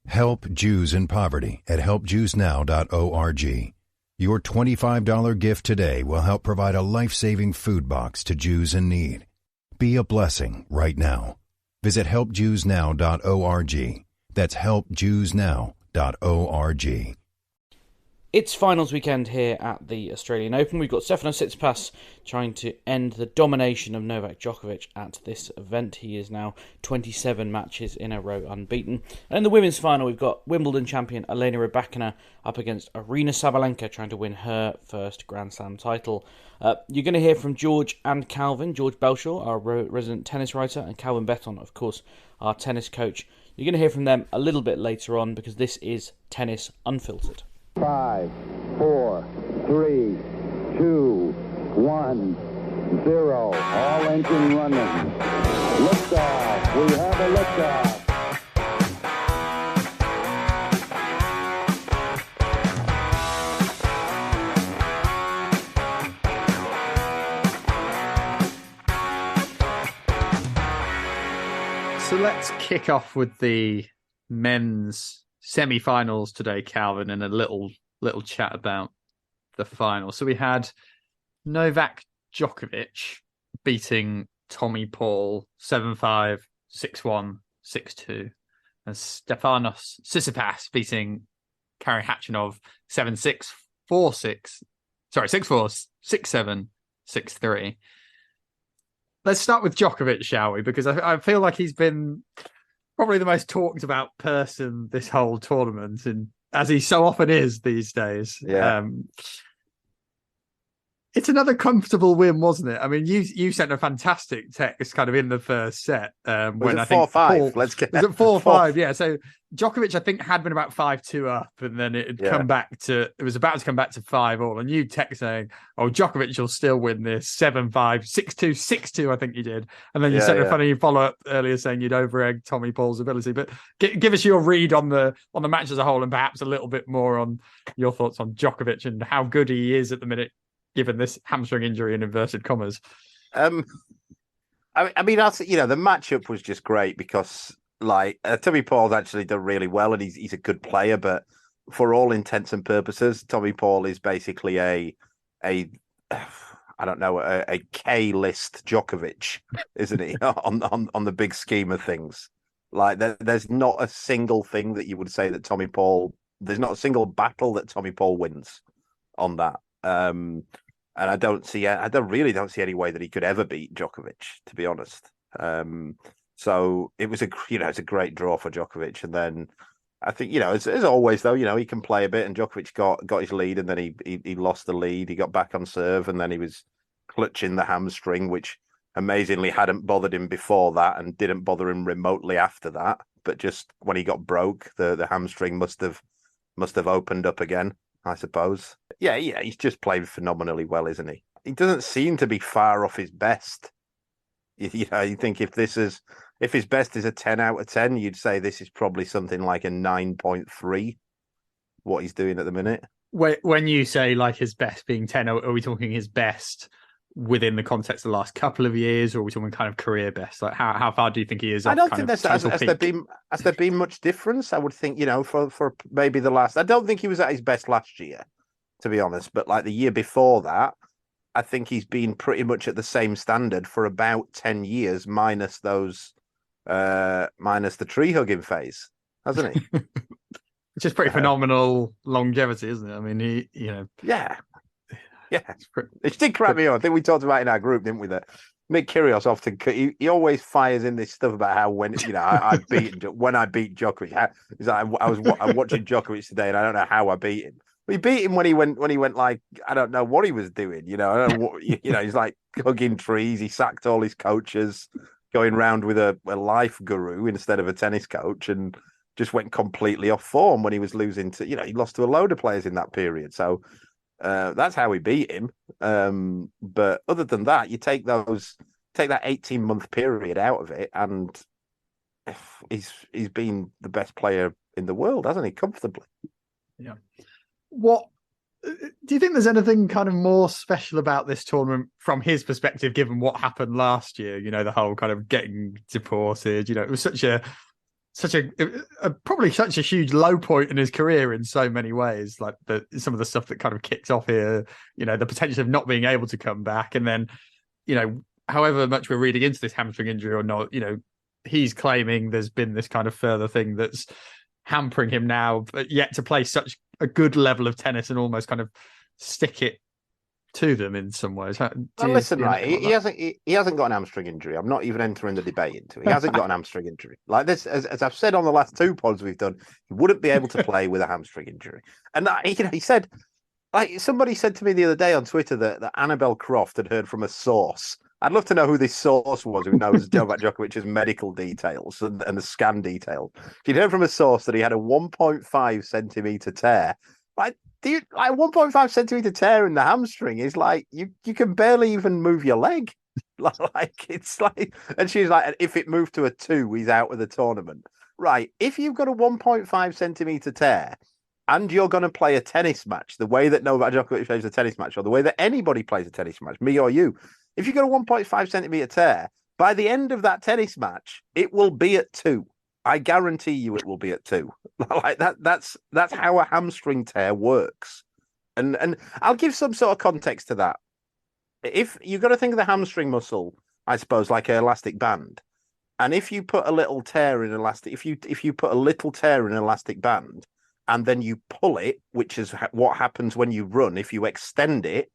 Help Jews in Poverty at helpjewsnow.org. Your $25 gift today will help provide a life-saving food box to Jews in need. Be a blessing right now. Visit helpjewsnow.org. That's helpjewsnow.org. It's finals weekend here at the Australian Open. We've got Stefanos Tsitsipas trying to end the domination of Novak Djokovic at this event. He is now 27 matches in a row unbeaten. And in the women's final, we've got Wimbledon champion Elena Rybakina up against Aryna Sabalenka trying to win her first Grand Slam title. You're going to hear from George and Calvin. George Bellshaw, our resident tennis writer, and Calvin Betton, of course, our tennis coach. You're going to hear from them a little bit later on because this is Tennis Unfiltered. 5, 4, 3, 2, 1, 0. All engine running. Liftoff. We have a liftoff. So let's kick off with the men's semi-finals today, Calvin, and a little chat about the final. So we had Novak Djokovic beating Tommy Paul 7-5, 6-1, 6-2, and Stefanos Tsitsipas beating Kari Khachanov 7-6, 4-6, 6-4, 6-7, 6-3. Let's start with Djokovic, shall we? Because I feel like he's been probably the most talked about person this whole tournament, and as he so often is these days. Yeah. It's another comfortable win, wasn't it? I mean, you sent a fantastic text kind of in the first set. When I think 4-5. Let's get was it 4-5? Yeah. So Djokovic, I think, had been about 5-2 up, and then it had come back to. It was about to come back to 5-all. And you text saying, "Oh, Djokovic will still win this 7-5, 6-2, 6-2." I think you did, and then you sent a funny follow up earlier saying you'd over-egg Tommy Paul's ability. But give us your read on the match as a whole, and perhaps a little bit more on your thoughts on Djokovic and how good he is at the minute, given this hamstring injury in inverted commas. I mean, the matchup was just great because, Tommy Paul's actually done really well, and he's a good player. But for all intents and purposes, Tommy Paul is basically a K-list Djokovic, isn't he? on the big scheme of things, there's not a single thing that you would say that Tommy Paul. There's not a single battle that Tommy Paul wins on that. And I really don't see any way that he could ever beat Djokovic, to be honest. So it was it's a great draw for Djokovic. And then I think, as always though, he can play a bit, and Djokovic got his lead, and then he lost the lead. He got back on serve, and then he was clutching the hamstring, which amazingly hadn't bothered him before that and didn't bother him remotely after that. But just when he got broke, the hamstring must have opened up again, I suppose. Yeah, he's just playing phenomenally well, isn't he? He doesn't seem to be far off his best. You think if his best is a 10 out of 10, you'd say this is probably something like a 9.3, what he's doing at the minute. When you say his best being 10, are we talking his best within the context of the last couple of years, or are we talking kind of career best? How far do you think he is? I don't think has there been much difference. I would think, for maybe the last. I don't think he was at his best last year, to be honest. But the year before that, I think he's been pretty much at the same standard for about 10 years, minus the tree hugging phase, hasn't he? It's just pretty phenomenal longevity, isn't it? I mean, Yeah. Yeah, it did crack me on. I think we talked about it in our group, didn't we? That Nick Kyrgios often he always fires in this stuff about how when I beat Djokovic. I'm watching Djokovic today, and I don't know how I beat him. We beat him when he went I don't know what he was doing. I don't know what, he's hugging trees. He sacked all his coaches, going around with a life guru instead of a tennis coach, and just went completely off form when he was losing to. He lost to a load of players in that period. So. That's how we beat him. But other than that, you take that 18-month period out of it, and he's been the best player in the world, hasn't he? Comfortably. Yeah. What do you think? There's anything kind of more special about this tournament from his perspective, given what happened last year? The whole kind of getting deported. It was such a probably such a huge low point in his career in so many ways. Like some of the stuff that kind of kicks off here, the potential of not being able to come back, and then, however much we're reading into this hamstring injury or not, he's claiming there's been this kind of further thing that's hampering him now, but yet to play such a good level of tennis and almost kind of stick it to them in some ways. Listen, right? He hasn't got an hamstring injury. I'm not even entering the debate into it. He hasn't got an hamstring injury. Like this, as I've said on the last 2 pods we've done, he wouldn't be able to play with a hamstring injury. And he said, like somebody said to me the other day on Twitter that Annabelle Croft had heard from a source. I'd love to know who this source was who knows Novak Djokovic's medical details and the scan details. She'd heard from a source that he had a 1.5 centimeter tear. Like 1.5 centimeter tear in the hamstring is like you can barely even move your leg. And she's like, if it moved to a 2, he's out of the tournament. Right. If you've got a 1.5 centimeter tear and you're going to play a tennis match the way that Novak Djokovic plays a tennis match, or the way that anybody plays a tennis match, me or you, if you've got a 1.5 centimeter tear, by the end of that tennis match, it will be at 2. I guarantee you it will be at 2. Like that's how a hamstring tear works. And I'll give some sort of context to that. If you've got to think of the hamstring muscle, I suppose, like an elastic band. And if you put a little tear in elastic, if you put a little tear in an elastic band and then you pull it, which is what happens when you run, if you extend it,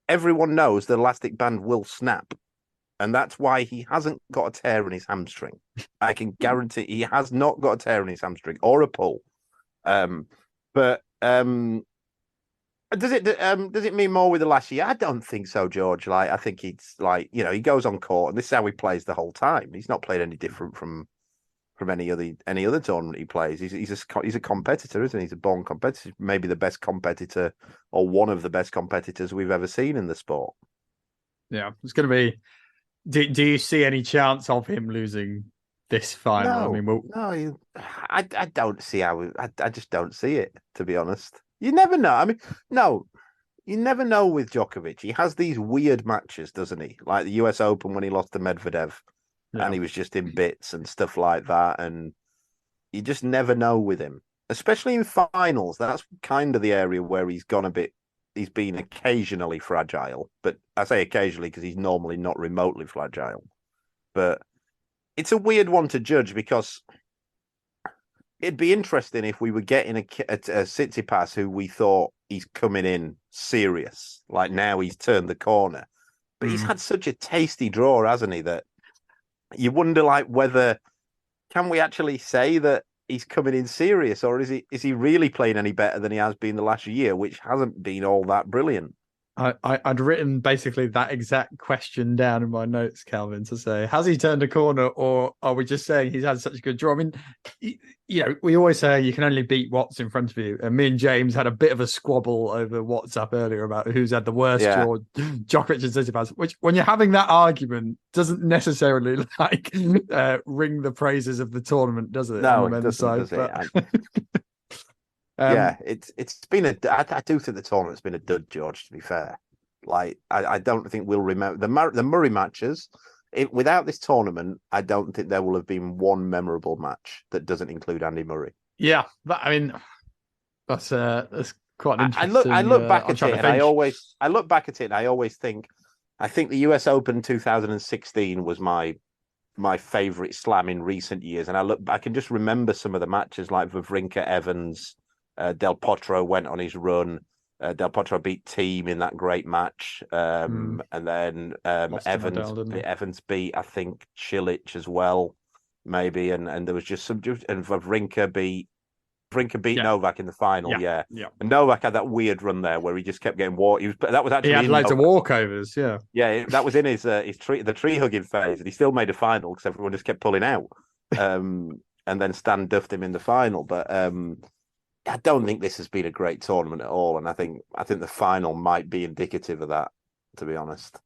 everyone knows the elastic band will snap. And that's why he hasn't got a tear in his hamstring. I can guarantee he has not got a tear in his hamstring or a pull. But does it mean more with the last year? I don't think so, George. Like, I think he's like, he goes on court and this is how he plays the whole time. He's not played any different from any other tournament he plays. He's a competitor, isn't he? He's a born competitor, maybe the best competitor or one of the best competitors we've ever seen in the sport. Yeah, it's going to be. Do you see any chance of him losing this final? No, I don't see how. I just don't see it, to be honest. You never know. I mean, no, you never know with Djokovic. He has these weird matches, doesn't he? Like the US Open when he lost to Medvedev, and he was just in bits and stuff like that. And you just never know with him, especially in finals. That's kind of the area where he's gone a bit. He's been occasionally fragile, but I say occasionally because he's normally not remotely fragile. But it's a weird one to judge because it'd be interesting if we were getting a Tsitsipas who we thought he's coming in serious. Like now he's turned the corner. But he's had such a tasty draw, hasn't he, that you wonder like whether can we actually say that he's coming in serious, or is he really playing any better than he has been the last year, which hasn't been all that brilliant? I'd written basically that exact question down in my notes, Calvin, to say, has he turned a corner, or are we just saying he's had such a good draw? I mean, we always say you can only beat what's in front of you. And me and James had a bit of a squabble over WhatsApp earlier about who's had the worst draw, Djokovic and Tsitsipas, which when you're having that argument doesn't necessarily ring the praises of the tournament, does it? No, it doesn't, does it? It's been I do think the tournament's been a dud, George, to be fair. Like, I don't think we'll remember the Murray matches. Without this tournament, I don't think there will have been one memorable match that doesn't include Andy Murray. Yeah, I mean, that's quite an interesting. I look back at it, and I look back at it, and I always think, I think the US Open 2016 was my favorite slam in recent years, and I can just remember some of the matches like Wawrinka, Evans. Del Potro went on his run. Del Potro beat Thiem in that great match, and then Evans beat, I think, Cilic as well, maybe, and there was just some, and Wawrinka beat Novak in the final, yeah. And Novak had that weird run there where he just kept getting walked. That was actually he had loads of walkovers, yeah. That was in his tree hugging phase, and he still made a final because everyone just kept pulling out, and then Stan duffed him in the final, but. I don't think this has been a great tournament at all, and I think the final might be indicative of that, to be honest.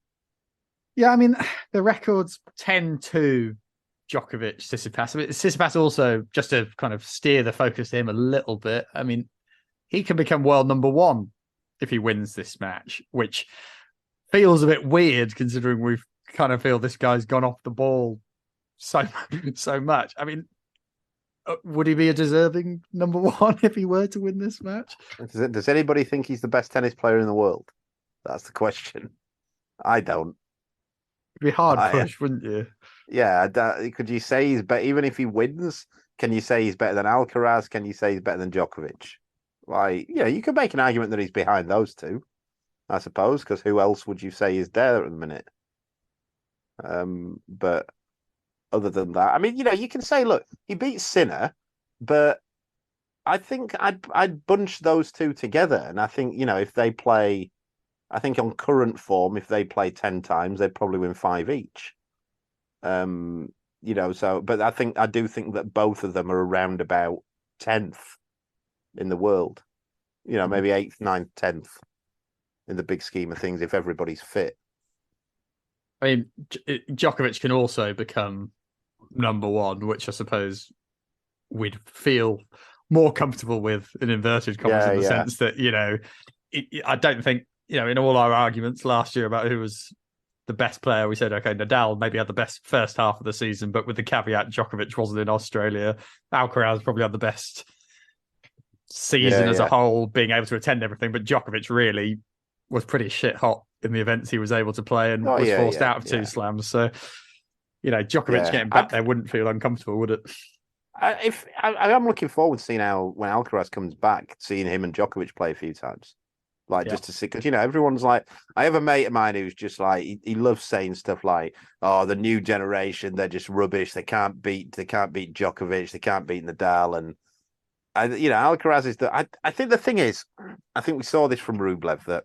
Yeah, I mean, the record's 10-2 Djokovic, Tsitsipas. I mean, Tsitsipas also, just to kind of steer the focus to him a little bit, I mean, he can become world number 1 if he wins this match, which feels a bit weird considering we kind of feel this guy's gone off the ball so much. I mean, would he be a deserving number one if he were to win this match? Does anybody think he's the best tennis player in the world? That's the question. I don't. It'd be hard push, wouldn't you? Yeah. Could you say he's better? Even if he wins, can you say he's better than Alcaraz? Can you say he's better than Djokovic? Like, you could make an argument that he's behind those two, I suppose, because who else would you say is there at the minute? But other than that, I mean, you can say, look, he beat Sinner, but I think I'd bunch those two together, and I think if they play, I think on current form, if they play 10 times, they'd probably win 5 each. So, but I do think that both of them are around about 10th in the world. Maybe 8th, 9th, 10th in the big scheme of things if everybody's fit. I mean, Djokovic can also become number one, which I suppose we'd feel more comfortable with, in inverted commas, in the sense that, I don't think, in all our arguments last year about who was the best player, we said, okay, Nadal maybe had the best first half of the season, but with the caveat Djokovic wasn't in Australia. Alcaraz probably had the best season as a whole, being able to attend everything, but Djokovic really was pretty shit hot in the events he was able to play and was forced out of 2 slams. So, Djokovic getting back there wouldn't feel uncomfortable, would it? I'm looking forward to seeing when Alcaraz comes back, seeing him and Djokovic play a few times. Just to see, because everyone's like, I have a mate of mine who's just like, he loves saying stuff like, "Oh, the new generation, they're just rubbish. They can't beat Djokovic. They can't beat Nadal." And Alcaraz is I think the thing is, I think we saw this from Rublev, that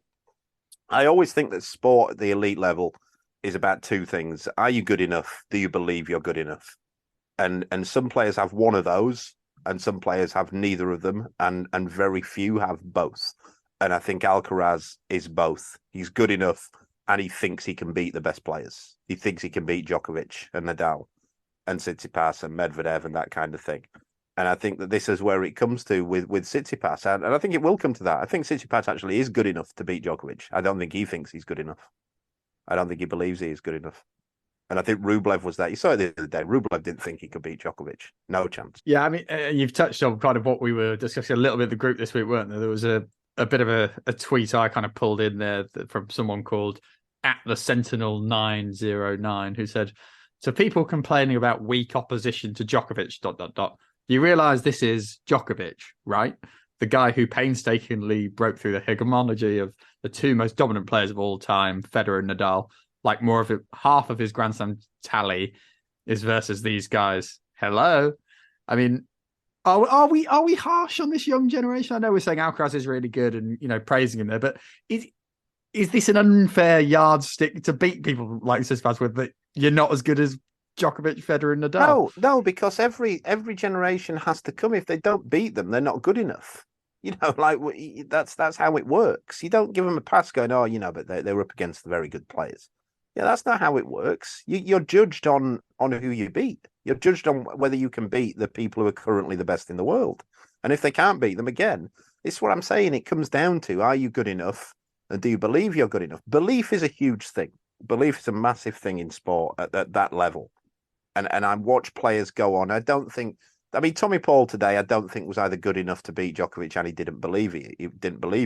I always think that sport at the elite level is about 2 things: are you good enough? Do you believe you're good enough? And some players have one of those, and some players have neither of them, and very few have both. And I think Alcaraz is both. He's good enough, and he thinks he can beat the best players. He thinks he can beat Djokovic and Nadal and Tsitsipas and Medvedev and that kind of thing. And I think that this is where it comes to with Tsitsipas. And I think it will come to that. I think Tsitsipas actually is good enough to beat Djokovic. I don't think he thinks he's good enough. I don't think he believes he is good enough. And I think Rublev was that. You saw it the other day. Rublev didn't think he could beat Djokovic. No chance. Yeah, I mean, you've touched on kind of what we were discussing a little bit in the group this week, weren't there? There was a bit of a tweet I kind of pulled in there from someone called @the_Sentinel909 who said, "So people complaining about weak opposition to Djokovic, ... Do you realise this is Djokovic, right? The guy who painstakingly broke through the hegemony of the 2 most dominant players of all time, Federer and Nadal. Like half of his Grand Slam tally is versus these guys. Hello? I mean, are we harsh on this young generation? I know we're saying Alcaraz is really good and praising him there, but is this an unfair yardstick to beat people like Tsitsipas with, that you're not as good as Djokovic, Federer, and Nadal? No, because every generation has to come. If they don't beat them, they're not good enough. That's how it works. You don't give them a pass going, but they were up against the very good players. Yeah, that's not how it works. You're judged on who you beat. You're judged on whether you can beat the people who are currently the best in the world. And if they can't beat them again, it's what I'm saying. It comes down to, are you good enough? And do you believe you're good enough? Belief is a huge thing. Belief is a massive thing in sport at that level. And I watch players go on. Tommy Paul today, I don't think was either good enough to beat Djokovic, and he didn't believe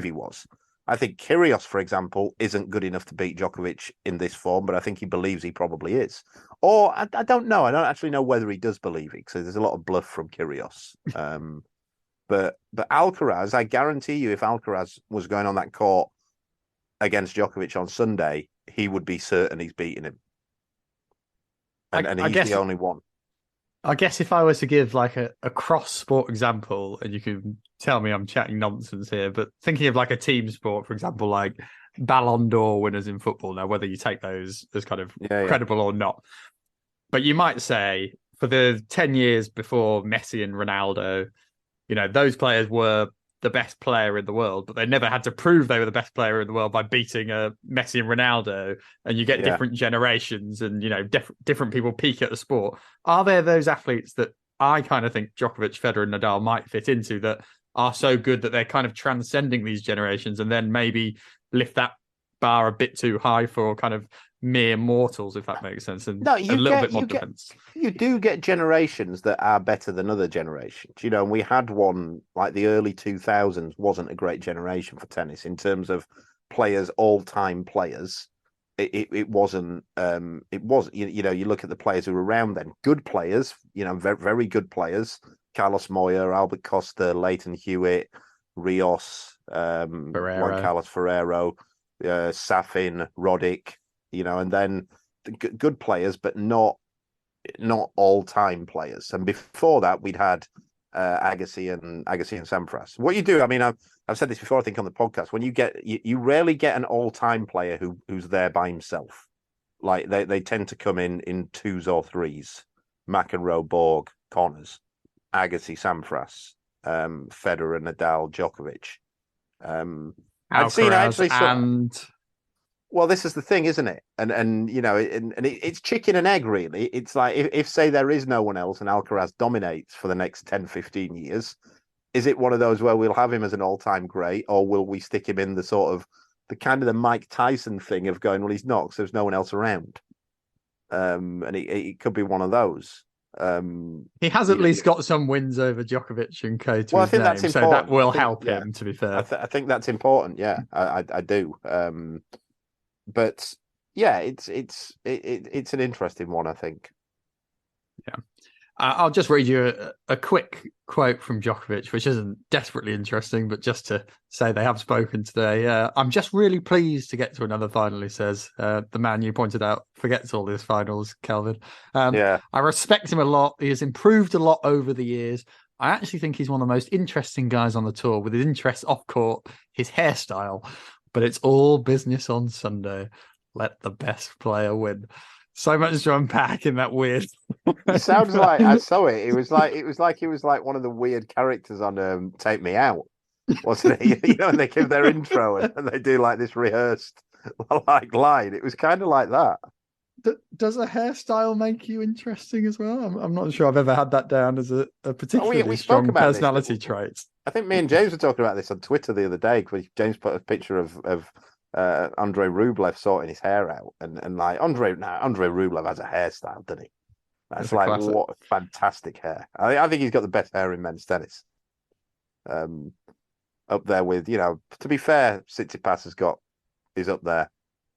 he was. I think Kyrgios, for example, isn't good enough to beat Djokovic in this form, but I think he believes he probably is. Or I don't know. I don't actually know whether he does believe it, because there's a lot of bluff from Kyrgios. But Alcaraz, I guarantee you, if Alcaraz was going on that court against Djokovic on Sunday, he would be certain he's beating him. And he's the only one. I guess if I was to give like a cross-sport example, and you can tell me I'm chatting nonsense here, but thinking of like a team sport, for example, like Ballon d'Or winners in football, now whether you take those as kind of credible or not. But you might say for the 10 years before Messi and Ronaldo, those players were the best player in the world, but they never had to prove they were the best player in the world by beating Messi and Ronaldo. And you get different generations and, different people peak at the sport. Are there those athletes that I kind of think Djokovic, Federer and Nadal might fit into, that are so good that they're kind of transcending these generations and then maybe lift that bar a bit too high for kind of mere mortals, if that makes sense, and No, a little bit more defense. You do get generations that are better than other generations, and we had one like the early 2000s wasn't a great generation for tennis in terms of players, all-time players. It wasn't. It was. You look at the players who were around then, good players. Very, very good players. Carlos Moya, Albert Costa, Leighton Hewitt, Rios, Juan Carlos Ferrero, Safin, Roddick. And then good players, but not all-time players. And before that, we'd had Agassi and Sampras. What you do, I mean, I've said this before, I think, on the podcast. When you rarely get an all-time player who's there by himself. Like they tend to come in twos or threes. McEnroe, Borg, Connors, Agassi, Sampras, Federer, Nadal, Djokovic. I'd seen actually Well, this is the thing, isn't it? And it's chicken and egg, really. It's like if say there is no one else and Alcaraz dominates for the next 10, 15 years, is it one of those where we'll have him as an all-time great, or will we stick him in the sort of the Mike Tyson thing of going, well, he's not because there's no one else around. And it could be one of those. He has at least got some wins over Djokovic and Co. Well, I think that's important. So that will help him, to be fair. I think that's important. Yeah, I do. But yeah, it's an interesting one, I think. Yeah. I'll just read you a quick quote from Djokovic, which isn't desperately interesting, but just to say they have spoken today. I'm just really pleased to get to another final, he says. The man you pointed out forgets all his finals, Calvin. I respect him a lot. He has improved a lot over the years. I actually think he's one of the most interesting guys on the tour, with his interests off court, his hairstyle. But it's all business on Sunday. Let the best player win. So much to unpack in that weird. It sounds like I saw it. It was like he was like one of the weird characters on Take Me Out, wasn't it? And they give their intro and they do like this rehearsed like line. It was kind of like that. Does a hairstyle make you interesting as well? I'm not sure I've ever had that down as a particularly strong personality trait. I think me and James were talking about this on Twitter the other day because James put a picture of Andrei Rublev sorting his hair out, and like Andrei Rublev has a hairstyle, doesn't he? That's like classic. What a fantastic hair. I think he's got the best hair in men's tennis. Up there with, to be fair, Tsitsipas is up there.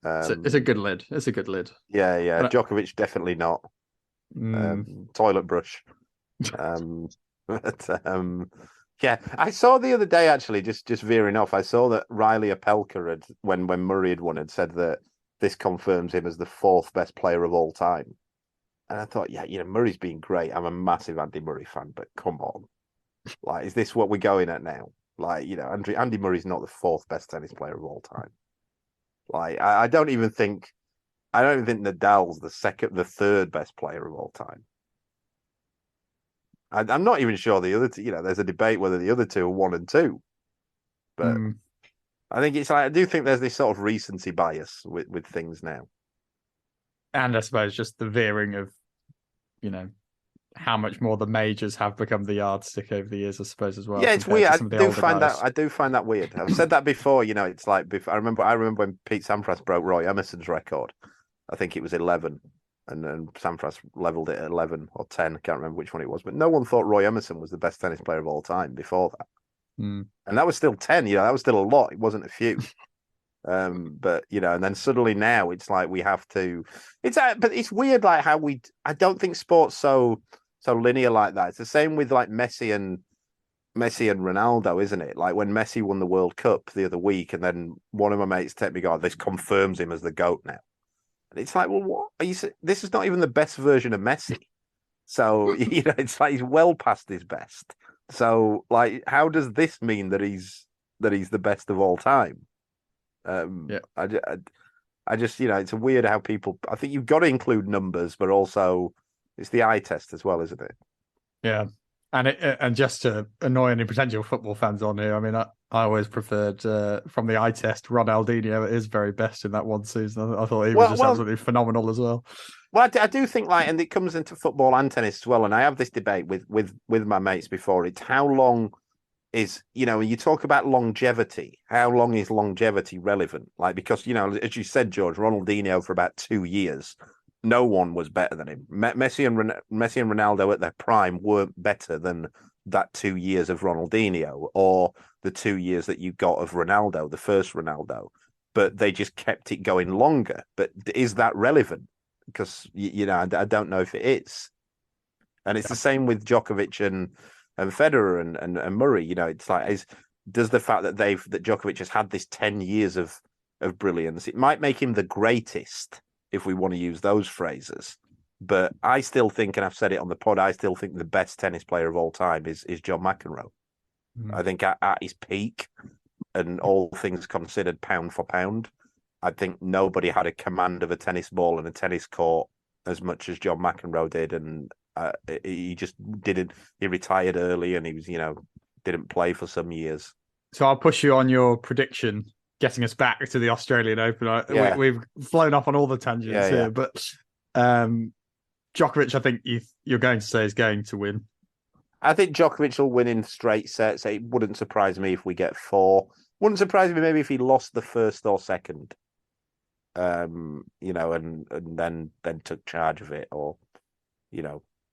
It's a good lid. It's a good lid. Yeah. But Djokovic definitely not. Toilet brush. Yeah, I saw the other day, actually, just veering off, I saw that Riley Opelka had, when Murray had won, had said that this confirms him as the fourth best player of all time. And I thought, Murray's been great. I'm a massive Andy Murray fan, but come on. Like, is this what we're going at now? Like, Andy Murray's not the fourth best tennis player of all time. Like, I don't even think Nadal's the third best player of all time. I'm not even sure the other two, there's a debate whether the other two are 1 and 2. But I think it's like, I do think there's this sort of recency bias with things now. And I suppose just the veering of, how much more the majors have become the yardstick over the years, I suppose, as well. Yeah, it's weird. I do find that weird. I've said that before. It's like I remember when Pete Sampras broke Roy Emerson's record. I think it was 11, and then Sampras leveled it at 11 or 10. I can't remember which one it was, but no one thought Roy Emerson was the best tennis player of all time before that. And that was still 10. That was still a lot. It wasn't a few. But and then suddenly now it's like we have to. But it's weird, like how I don't think sport's so linear like that. It's the same with like Messi and Ronaldo, isn't it? Like when Messi won the World Cup the other week, and then one of my mates texted me, "God, this confirms him as the GOAT now." And it's like, well, what are you? This is not even the best version of Messi. So it's like he's well past his best. So like, how does this mean that he's the best of all time? I just it's a weird how people. I think you've got to include numbers, but also it's the eye test as well, isn't it? Yeah, and just to annoy any potential football fans on here, I mean, I always preferred from the eye test Ronaldinho at his very best in that one season. I thought he was just absolutely phenomenal as well. Well, I do think and it comes into football and tennis as well. And I have this debate with my mates before. It's how long is, when you talk about longevity, how long is longevity relevant? Like, because, as you said, George, Ronaldinho for about 2 years, no one was better than him. Messi and Ronaldo at their prime weren't better than that 2 years of Ronaldinho or the 2 years that you got of Ronaldo, the first Ronaldo. But they just kept it going longer. But is that relevant? Because, I don't know if it is. And it's the same with Djokovic and Federer and Murray. It's like, does the fact that Djokovic has had this 10 years of brilliance, it might make him the greatest, if we want to use those phrases. But I still think, and I've said it on the pod, I still think the best tennis player of all time is John McEnroe. I think at his peak, and all things considered, pound for pound, I think nobody had a command of a tennis ball and a tennis court as much as John McEnroe did. And he just didn't. He retired early, and he was, didn't play for some years. So I'll push you on your prediction, getting us back to the Australian Open. We've flown off on all the tangents here, but Djokovic, I think you're going to say, is going to win. I think Djokovic will win in straight sets. It wouldn't surprise me if we get 4. Wouldn't surprise me maybe if he lost the first or second. And then took charge of it, or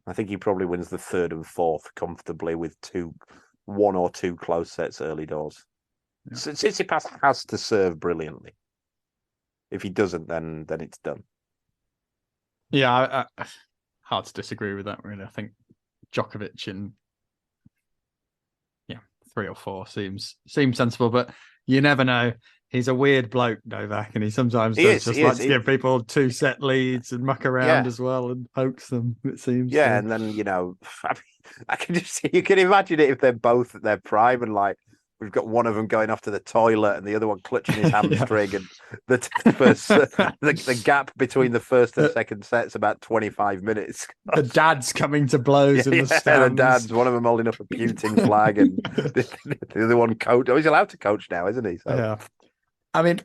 I think he probably wins the third and fourth comfortably with 1 or 2 close sets early doors. Yeah. Tsitsipas has to serve brilliantly. If he doesn't, then it's done. Yeah, hard to disagree with that, really. I think Djokovic in 3 or 4 seems sensible, but you never know. He's a weird bloke, Novak, and he sometimes likes to give people 2-set leads and muck around as well and hoax them, it seems. Yeah, and then, I can just see, you can imagine it if they're both at their prime and, like, we've got one of them going off to the toilet and the other one clutching his hamstring, and the gap between the first and second set's about 25 minutes. The dad's coming to blows in the stands. The dad's, one of them holding up a Putin flag, and the other one coach. Oh, he's allowed to coach now, isn't he? So. Yeah. I mean,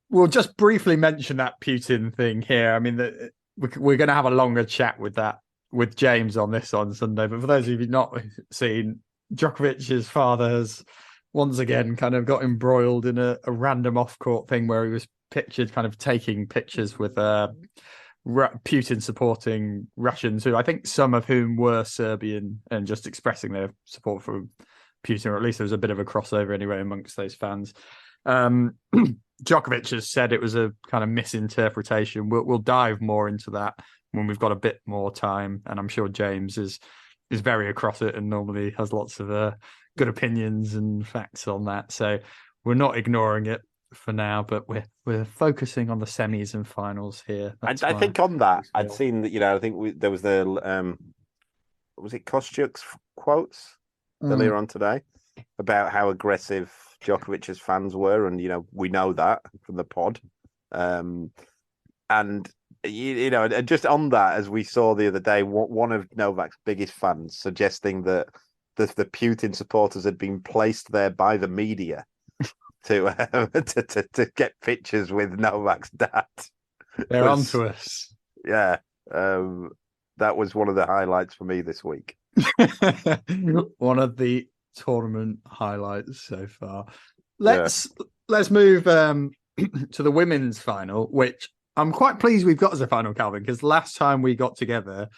we'll just briefly mention that Putin thing here. I mean, we're going to have a longer chat with James on this on Sunday. But for those of you not seen, Djokovic's father has once again kind of got embroiled in a random off-court thing where he was pictured kind of taking pictures with Putin supporting Russians, who I think some of whom were Serbian, and just expressing their support for Putin, or at least there was a bit of a crossover anyway amongst those fans. Djokovic has said it was a kind of misinterpretation. We'll dive more into that when we've got a bit more time, and I'm sure James is very across it and normally has lots of good opinions and facts on that. So we're not ignoring it for now, but we're focusing on the semis and finals here. I think on that, I'd seen that, I think there was the was it Kostyuk's quotes earlier on today about how aggressive Djokovic's fans were, and we know that from the pod, and just on that, as we saw the other day, one of Novak's biggest fans suggesting that the Putin supporters had been placed there by the media to get pictures with Novak's dad. They're onto us. Yeah, that was one of the highlights for me this week. One of the tournament highlights so far. Let's move to the women's final, which I'm quite pleased we've got as a final, Calvin, because last time we got together,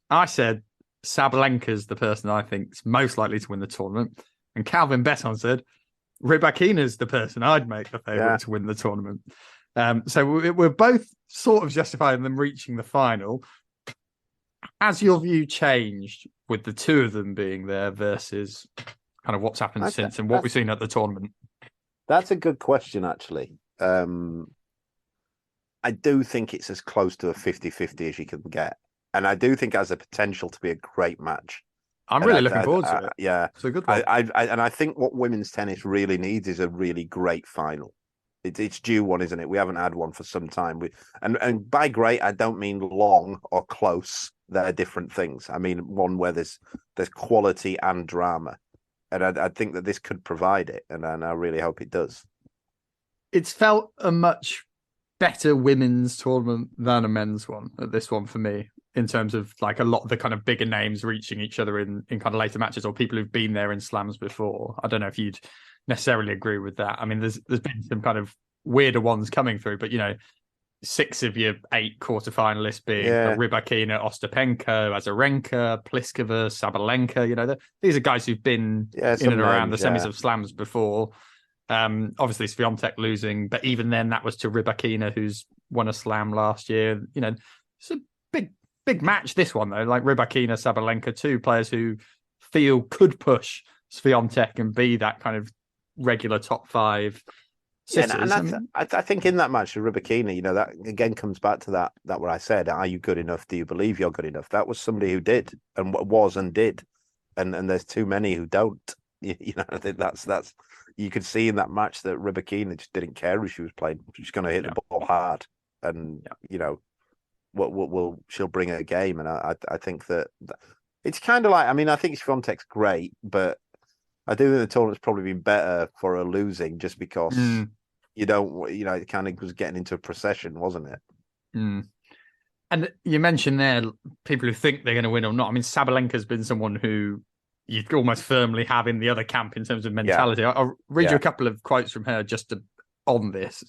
I said Sabalenka's the person I think is most likely to win the tournament, and Calvin Betton said Rybakina's the person I'd make the favourite to win the tournament. So we're both sort of justifying them reaching the final. Has your view changed with the two of them being there versus kind of what's happened since and what we've seen at the tournament? That's a good question, actually. I do think it's as close to a 50-50 as you can get. And I do think it has the potential to be a great match. I'm really looking forward to it. Yeah. It's a good one. I think what women's tennis really needs is a really great final. It's due one, isn't it? We haven't had one for some time. And by great, I don't mean long or close. They're different things. I mean one where there's quality and drama. And I think that this could provide it, and I really hope it does. It's felt a much better women's tournament than a men's one at this one for me. in terms of like a lot of the kind of bigger names reaching each other in kind of later matches, or people who've been there in slams before. I don't know if you'd necessarily agree with that. I mean, there's been some kind of weirder ones coming through, but 6 of your 8 quarterfinalists being Rybakina, Ostapenko, Azarenka, Pliskova, Sabalenka. These are guys who've been in and around the semis of slams before. Obviously, Swiatek losing, but even then, that was to Rybakina, who's won a slam last year. It's a big match. This one though, like Rybakina, Sabalenka, 2 players who feel could push Swiatek and be that kind of regular top 5. I think in that match with Rybakina, that again comes back to that what I said. Are you good enough? Do you believe you're good enough? That was somebody who did and was and did, and there's too many who don't. I think that's you could see in that match that Rybakina just didn't care who she was playing. She's going to hit the ball hard, and she'll bring a game. And I think that it's kind of like, I mean, I think Swiatek's great, but I do think the tournament's probably been better for her losing just because it kind of was getting into a procession, wasn't it? And you mentioned there people who think they're going to win or not. I mean, Sabalenka's been someone who you'd almost firmly have in the other camp in terms of mentality. I'll read you a couple of quotes from her on this.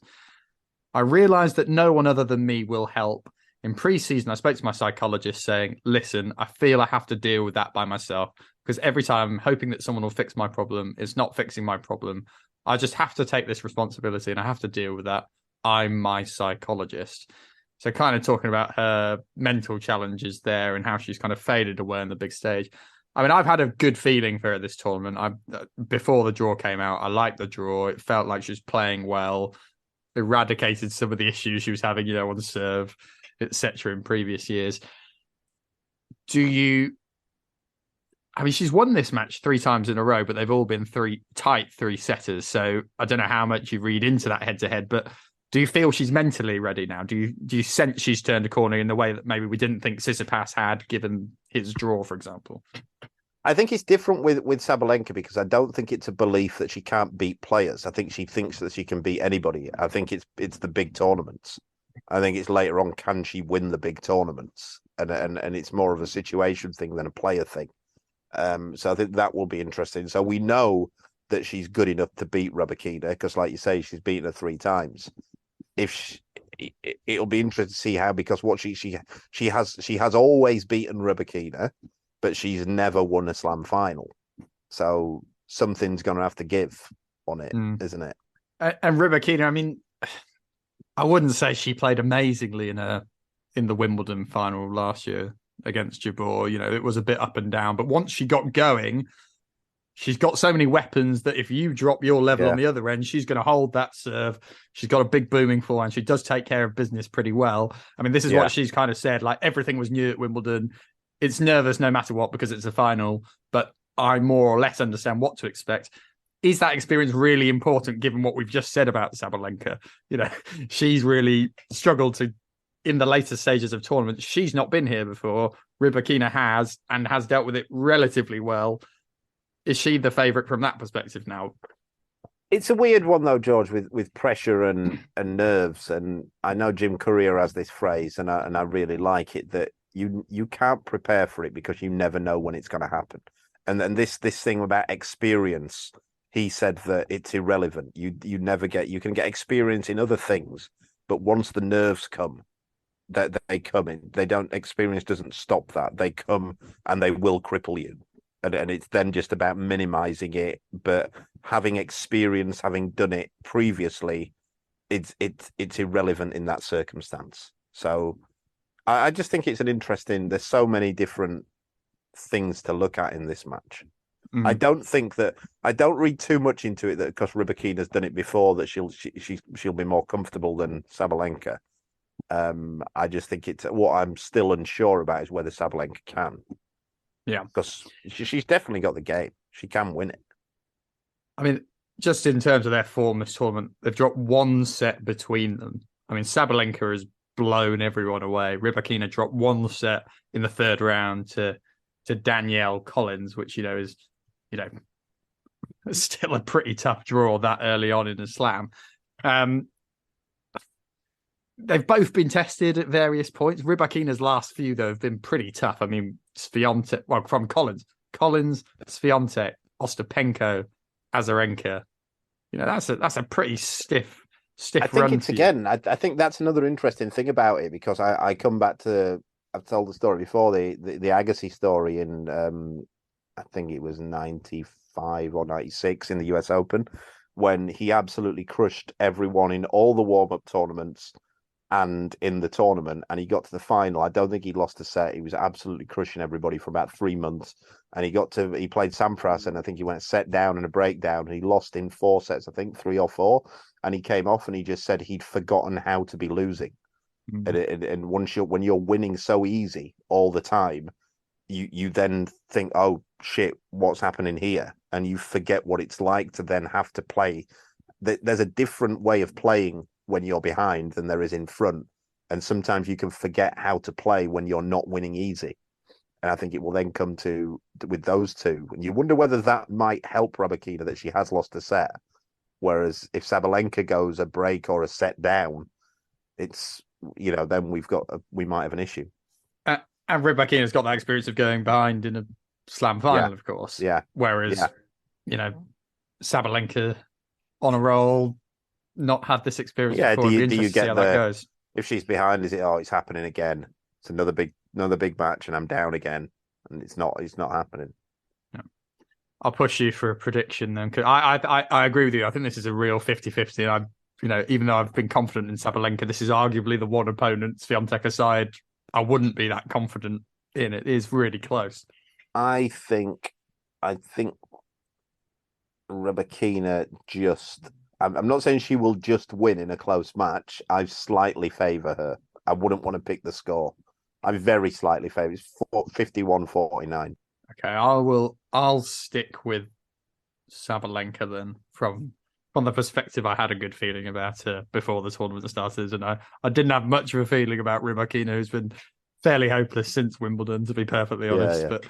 I realised that no one other than me will help. In pre-season, I spoke to my psychologist saying, listen, I feel I have to deal with that by myself because every time I'm hoping that someone will fix my problem, it's not fixing my problem. I just have to take this responsibility and I have to deal with that. I'm my psychologist. So kind of talking about her mental challenges there and how she's kind of faded away on the big stage. I mean, I've had a good feeling for her this tournament. Before the draw came out, I liked the draw. It felt like she was playing well, eradicated some of the issues she was having, on the serve, etc. in previous years. She's won this match 3 times in a row, but they've all been 3 setters. So I don't know how much you read into that head to head, but do you feel she's mentally ready now? Do you sense she's turned a corner in the way that maybe we didn't think Tsitsipas had, given his draw, for example? I think it's different with Sabalenka because I don't think it's a belief that she can't beat players. I think she thinks that she can beat anybody. I think it's the big tournaments. I think it's later on, can she win the big tournaments? And it's more of a situation thing than a player thing. So I think that will be interesting. So we know that she's good enough to beat Rybakina because, like you say, she's beaten her 3 times. It'll be interesting to see how, because what she has always beaten Rybakina, but she's never won a slam final. So something's going to have to give on it, isn't it? And Rybakina, I mean, I wouldn't say she played amazingly in the Wimbledon final last year against Jabeur. It was a bit up and down, but once she got going, she's got so many weapons that if you drop your level on the other end, she's going to hold that serve. She's got a big booming forehand. She does take care of business pretty well. I mean, this is what she's kind of said, like everything was new at Wimbledon. It's nervous no matter what because it's a final, but I more or less understand what to expect. Is that experience really important given what we've just said about Sabalenka? She's really struggled in the later stages of tournaments. She's not been here before. Rybakina has, and has dealt with it relatively well. Is she the favourite from that perspective now? It's a weird one though, George, with pressure and nerves. And I know Jim Courier has this phrase, and I really like it, that you can't prepare for it because you never know when it's going to happen. And then this thing about experience, he said that it's irrelevant. You can get experience in other things, but once the nerves come, that they come in. Experience doesn't stop that. They come and they will cripple you. And it's then just about minimizing it. But having experience, having done it previously, it's irrelevant in that circumstance. So I just think it's there's so many different things to look at in this match. I don't read too much into it that because Rybakina's done it before that she'll be more comfortable than Sabalenka. I just think what I'm still unsure about is whether Sabalenka can. Yeah, because she's definitely got the game. She can win it. I mean, just in terms of their form this tournament, they've dropped 1 set between them. I mean, Sabalenka has blown everyone away. Rybakina dropped 1 set in the 3rd round to Danielle Collins, which is still a pretty tough draw that early on in the slam. they've both been tested at various points. Rybakina's last few, though, have been pretty tough. I mean, Swiatek, well, from Collins, Swiatek, Ostapenko, Azarenka. That's a pretty stiff I think run. it's again. I think that's another interesting thing about it, because I come back to, I've told the story before, the Agassi story in I think it was 95 or 96 in the US Open, when he absolutely crushed everyone in all the warm-up tournaments and in the tournament, and he got to the final. I don't think he lost a set. He was absolutely crushing everybody for about 3 months, and he played Sampras, and I think he went set down and a breakdown, and he lost in 4 sets, I think 3 or 4, and he came off and he just said he'd forgotten how to be losing. And when you're winning so easy all the time, you then think, oh shit, what's happening here? And you forget what it's like to then have to play. There's a different way of playing when you're behind than there is in front. And sometimes you can forget how to play when you're not winning easy. And I think it will then come to with those two. And you wonder whether that might help Rybakina, that she has lost a set. Whereas if Sabalenka goes a break or a set down, it's, then we might have an issue. And Rybakina's got that experience of going behind in a slam final, of course. Yeah. Whereas, Sabalenka on a roll, not had this experience before. Do you get how that goes? If she's behind, is it, it's happening again? It's another big match and I'm down again. And it's not happening. No. I'll push you for a prediction then. Cause I agree with you. I think this is a real 50-50. And even though I've been confident in Sabalenka, this is arguably the one opponent, Swiatek aside, I wouldn't be that confident in it. It is really close. I think Rybakina I'm not saying she will just win in a close match. I slightly favour her. I wouldn't want to pick the score. I'm very slightly favour. It's 51-49. Okay, I'll stick with Sabalenka then. From the perspective, I had a good feeling about her before the tournament started, and I didn't have much of a feeling about Rybakina, who's been fairly hopeless since Wimbledon, to be perfectly honest. Yeah. But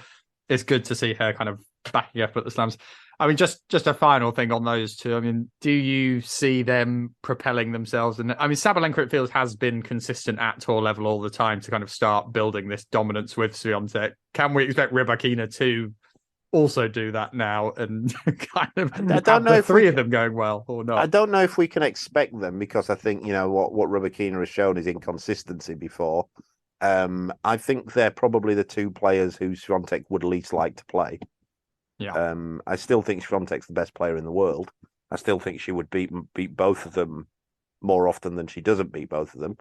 it's good to see her kind of backing up at the slams. I mean, just a final thing on those two. I mean, do you see them propelling themselves? And I mean, Sabalenka, it feels, has been consistent at tour level all the time to kind of start building this dominance with Swiatek. Can we expect Rybakina to also do that now and kind of I don't know if three of them going well or not? I don't know if we can expect them, because I think, what Rybakina has shown is inconsistency before. I think they're probably the two players who Swiatek would least like to play. Yeah. I still think Swiatek's the best player in the world. I still think she would beat both of them more often than she doesn't beat both of them.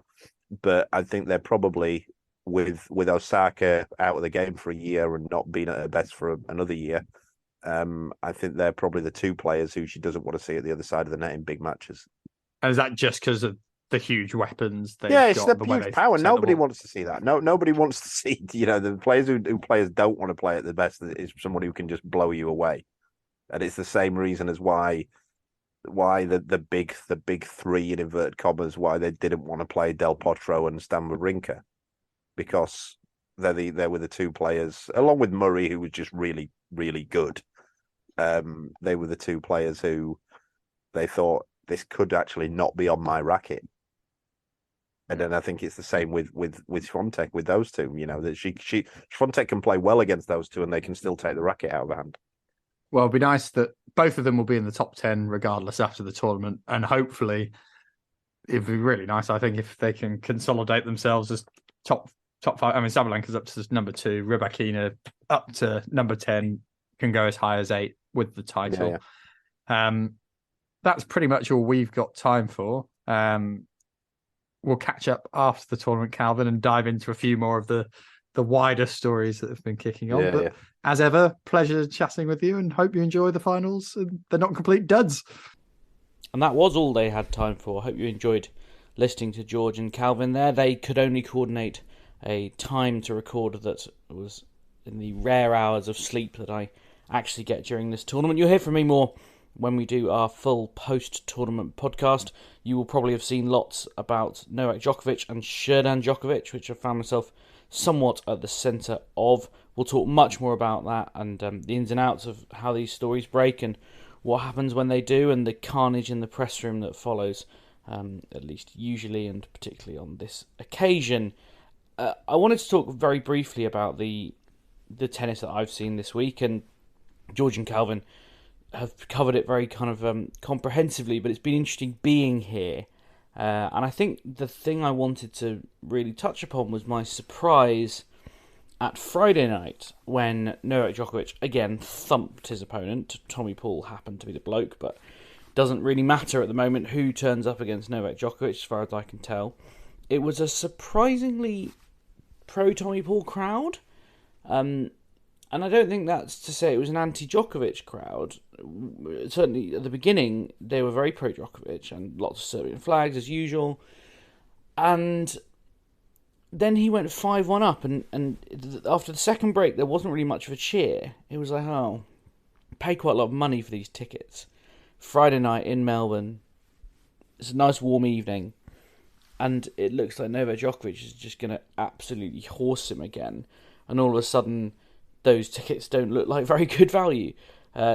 But I think they're probably, with Osaka out of the game for a year and not being at her best for another year, I think they're probably the two players who she doesn't want to see at the other side of the net in big matches. And is that just because of the huge weapons they've got? It's the huge power. Nobody wants to see that. Nobody wants to see, the players who players don't want to play at the best is somebody who can just blow you away. And it's the same reason as why the big three, in inverted commas, why they didn't want to play Del Potro and Stan Wawrinka, because they were the two players, along with Murray, who was just really, really good. They were the two players who they thought, this could actually not be on my racket. And then I think it's the same with Swiatek, with those two. That Swiatek can play well against those two, and they can still take the racket out of hand. Well, it'd be nice that both of them will be in the top 10 regardless after the tournament, and hopefully, it'd be really nice, I think, if they can consolidate themselves as top 5. I mean, Sabalenka's up to number 2, Rybakina up to number 10, can go as high as 8 with the title. Yeah. That's pretty much all we've got time for. We'll catch up after the tournament, Calvin, and dive into a few more of the wider stories that have been kicking on. But as ever, pleasure chatting with you, and hope you enjoy the finals. And they're not complete duds. And that was all they had time for. I hope you enjoyed listening to George and Calvin there. They could only coordinate a time to record that was in the rare hours of sleep that I actually get during this tournament. You'll hear from me more when we do our full post-tournament podcast. You will probably have seen lots about Novak Djokovic and Sherdan Djokovic, which I found myself somewhat at the centre of. We'll talk much more about that and the ins and outs of how these stories break and what happens when they do, and the carnage in the press room that follows. at least usually, and particularly on this occasion. I wanted to talk very briefly about the tennis that I've seen this week, and George and Calvin have covered it very kind of comprehensively, but it's been interesting being here. And I think the thing I wanted to really touch upon was my surprise at Friday night when Novak Djokovic again thumped his opponent. Tommy Paul happened to be the bloke, but doesn't really matter at the moment who turns up against Novak Djokovic, as far as I can tell. It was a surprisingly pro-Tommy Paul crowd. And I don't think that's to say it was an anti-Djokovic crowd. Certainly at the beginning, they were very pro-Djokovic and lots of Serbian flags as usual. And then he went 5-1 up, and after the second break, there wasn't really much of a cheer. It was like, oh, pay quite a lot of money for these tickets. Friday night in Melbourne, it's a nice warm evening, and it looks like Novak Djokovic is just going to absolutely horse him again. And all of a sudden, those tickets don't look like very good value.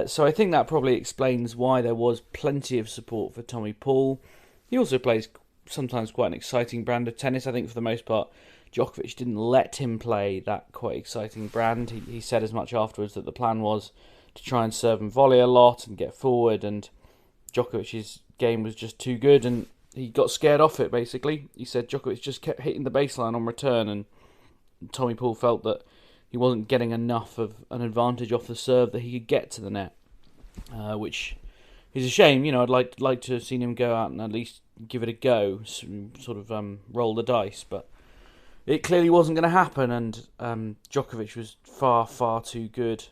So I think that probably explains why there was plenty of support for Tommy Paul. He also plays sometimes quite an exciting brand of tennis. I think for the most part, Djokovic didn't let him play that quite exciting brand. He said as much afterwards that the plan was to try and serve and volley a lot and get forward, and Djokovic's game was just too good, and he got scared off it, basically. He said Djokovic just kept hitting the baseline on return, and Tommy Paul felt that he wasn't getting enough of an advantage off the serve that he could get to the net, which is a shame. You know, I'd like to have seen him go out and at least give it a go, sort of roll the dice, but it clearly wasn't going to happen, and Djokovic was far, far too good.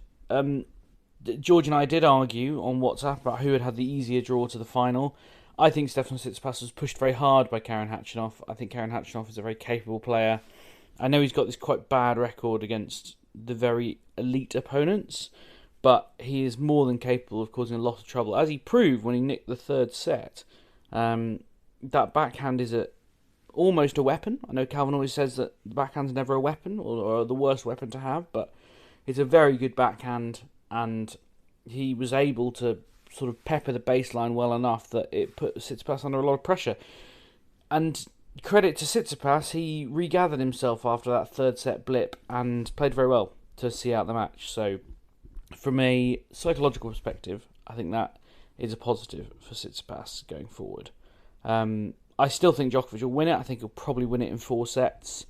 George and I did argue on WhatsApp about who had the easier draw to the final. I think Stefanos Tsitsipas was pushed very hard by Karen Khachanov. I think Karen Khachanov is a very capable player. I know he's got this quite bad record against the very elite opponents, but he is more than capable of causing a lot of trouble, as he proved when he nicked the third set. That backhand is almost a weapon. I know Calvin always says that the backhand's never a weapon, or the worst weapon to have, but it's a very good backhand, and he was able to sort of pepper the baseline well enough that it put Tsitsipas under a lot of pressure. And credit to Tsitsipas, he regathered himself after that third set blip and played very well to see out the match. So from a psychological perspective, I think that is a positive for Tsitsipas going forward. I still think Djokovic will win it. I think he'll probably win it in 4 sets.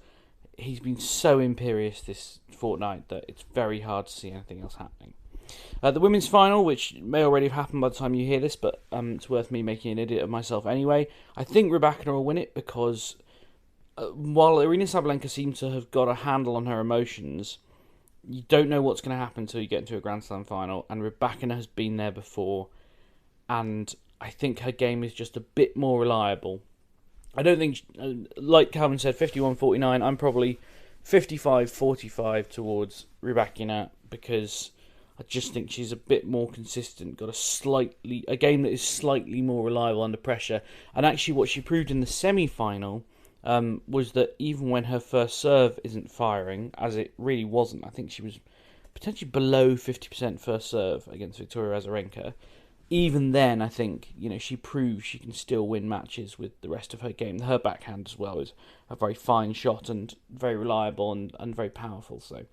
He's been so imperious this fortnight that it's very hard to see anything else happening. The women's final, which may already have happened by the time you hear this, but it's worth me making an idiot of myself anyway. I think Rybakina will win it because while Aryna Sabalenka seems to have got a handle on her emotions, you don't know what's going to happen until you get into a Grand Slam final, and Rybakina has been there before, and I think her game is just a bit more reliable. I don't think, like Calvin said, 51-49, I'm probably 55-45 towards Rybakina, because I just think she's a bit more consistent, got a game that is slightly more reliable under pressure. And actually what she proved in the semi-final was that even when her first serve isn't firing, as it really wasn't, I think she was potentially below 50% first serve against Victoria Azarenka. Even then, I think, she proves she can still win matches with the rest of her game. Her backhand as well is a very fine shot and very reliable and very powerful. So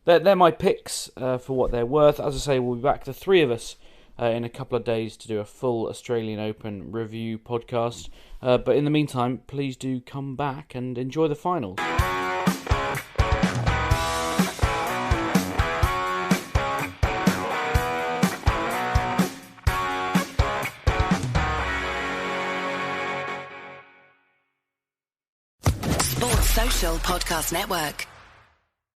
they're my picks for what they're worth. As I say, we'll be back, the three of us, in a couple of days to do a full Australian Open review podcast. But in the meantime, please do come back and enjoy the finals. Social Podcast Network.